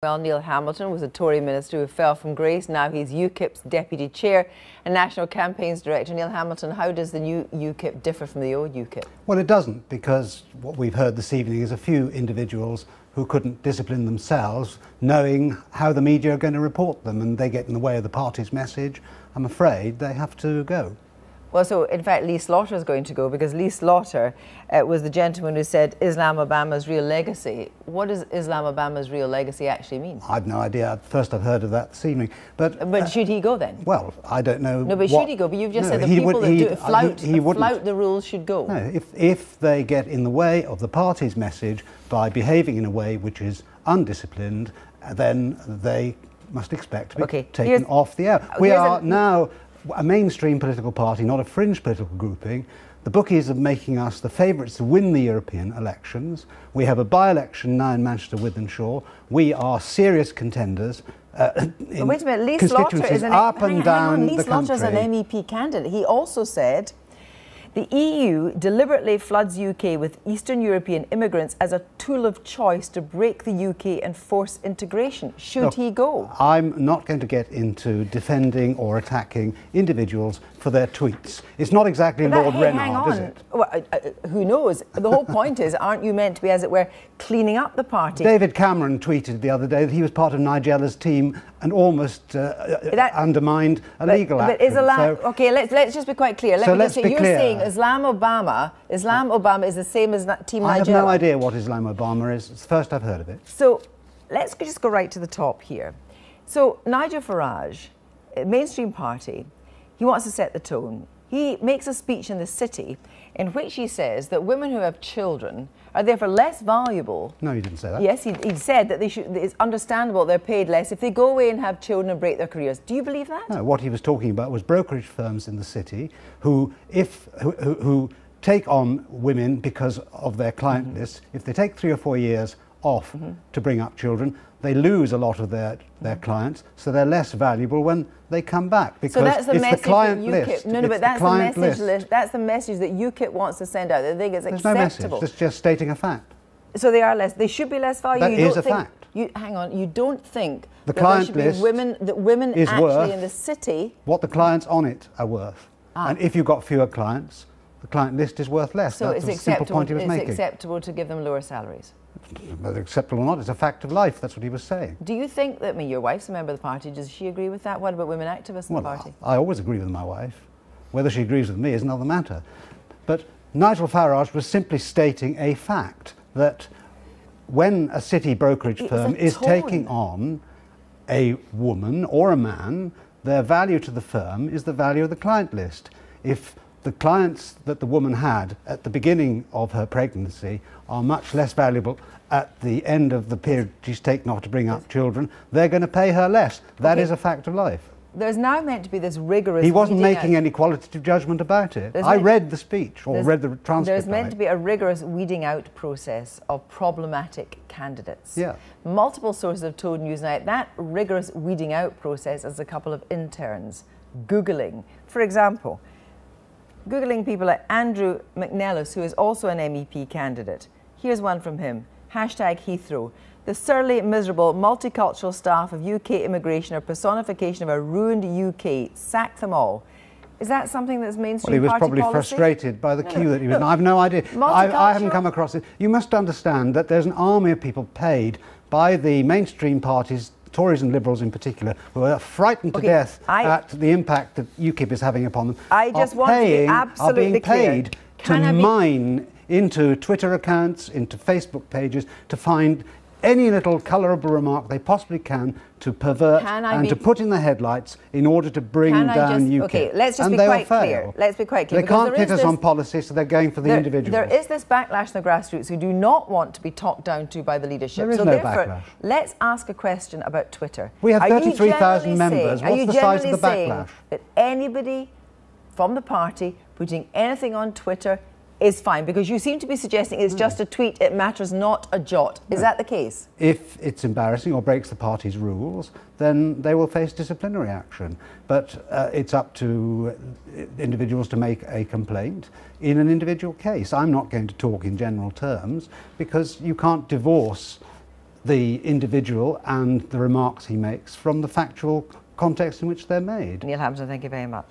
Well, Neil Hamilton was a Tory minister who fell from grace. Now he's UKIP's deputy chair and national campaigns director. Neil Hamilton, how does the new UKIP differ from the old UKIP? Well, it doesn't, because what we've heard this evening is a few individuals who couldn't discipline themselves, knowing how the media are going to report them, and they get in the way of the party's message. I'm afraid they have to go. Well, so in fact Lee Slaughter is going to go, because Lee Slaughter was the gentleman who said Islamabama's real legacy. What does Islamabama's real legacy actually mean? I've no idea. First I've heard of that this evening. But should he go then? Well, I don't know. No, but should he go? But you've just said the people that flout the rules should go. No, if they get in the way of the party's message by behaving in a way which is undisciplined, then they must expect to be taken off the air. We are now a mainstream political party, not a fringe political grouping. The bookies are making us the favourites to win the European elections. We have a by-election now in Manchester Wythenshawe. We are serious contenders in wait a minute, Lee Slaughter is an Lee Slaughter is an MEP candidate. He also said the EU deliberately floods UK with Eastern European immigrants as a tool of choice to break the UK and force integration. Should he go? I'm not going to get into defending or attacking individuals for their tweets. It's not exactly Lord Renard, is it? Well, who knows? The whole point is, aren't you meant to be, as it were, cleaning up the party? David Cameron tweeted the other day that he was part of Nigella's team and almost undermined a legal action. Okay, let's just be quite clear. You're saying Islam Obama is the same as Team Nigella. I have no idea what Islam Obama is. It's the first I've heard of it. So let's just go right to the top here. So Nigel Farage, mainstream party, he wants to set the tone. He makes a speech in the city in which he says that women who have children are therefore less valuable. No, he didn't say that. Yes, he said that it's understandable they're paid less if they go away and have children and break their careers. Do you believe that? No, what he was talking about was brokerage firms in the city who take on women because of their client list. If they take 3 or 4 years off to bring up children, they lose a lot of their clients, so they're less valuable when they come back, because that's the message the client that UKIP, list. No, but that's the message. That's the message that UKIP wants to send out. They think it's acceptable. There's no message. It's just stating a fact. So they are less. They should be less valuable. That is a fact. Hang on. You don't think the that client there should be women is actually worth in the city what the clients on it are worth. And if you've got fewer clients, the client list is worth less. So that's the simple point he was making. It's acceptable to give them lower salaries. Whether acceptable or not, it's a fact of life. That's what he was saying. Do you think that, your wife's a member of the party, does she agree with that? What about women activists in the party? I always agree with my wife. Whether she agrees with me is another matter. But Nigel Farage was simply stating a fact, that when a city brokerage firm is taking on a woman or a man, their value to the firm is the value of the client list. If the clients that the woman had at the beginning of her pregnancy are much less valuable at the end of the period she's taken off to bring up children, they're going to pay her less. That is a fact of life. There's now meant to be this rigorous... He wasn't making any qualitative judgment about it. I read the speech, or read the transcript. There's meant to be a rigorous weeding out process of problematic candidates. Yeah. Multiple sources have told Newsnight that rigorous weeding out process is a couple of interns Googling. For example, Googling people like Andrew McNellis, who is also an MEP candidate. Here's one from him. #Heathrow. The surly, miserable, multicultural staff of UK immigration are personification of a ruined UK. Sack them all. Is that something that's mainstream party policy? Well, he was probably frustrated by the queue that he was in. I have no idea. I haven't come across it. You must understand that there's an army of people paid by the mainstream parties, Tories and Liberals in particular, who are frightened to death at the impact that UKIP is having upon them, are being paid to mine into Twitter accounts, into Facebook pages, to find any little colourable remark they possibly can to pervert and to put in the headlights in order to bring down UKIP. Okay, let's just be quite clear. Let's be quite clear. They can't hit us on policy, so they're going for the individuals. There is this backlash in the grassroots who do not want to be talked down to by the leadership. There is no backlash. Let's ask a question about Twitter. We have 33,000 members. What's the size of the backlash? That anybody from the party putting anything on Twitter is fine, because you seem to be suggesting it's just a tweet, it matters not a jot. Is that the case? If it's embarrassing or breaks the party's rules, then they will face disciplinary action. But it's up to individuals to make a complaint in an individual case. I'm not going to talk in general terms, because you can't divorce the individual and the remarks he makes from the factual context in which they're made. Neil Hampton, thank you very much.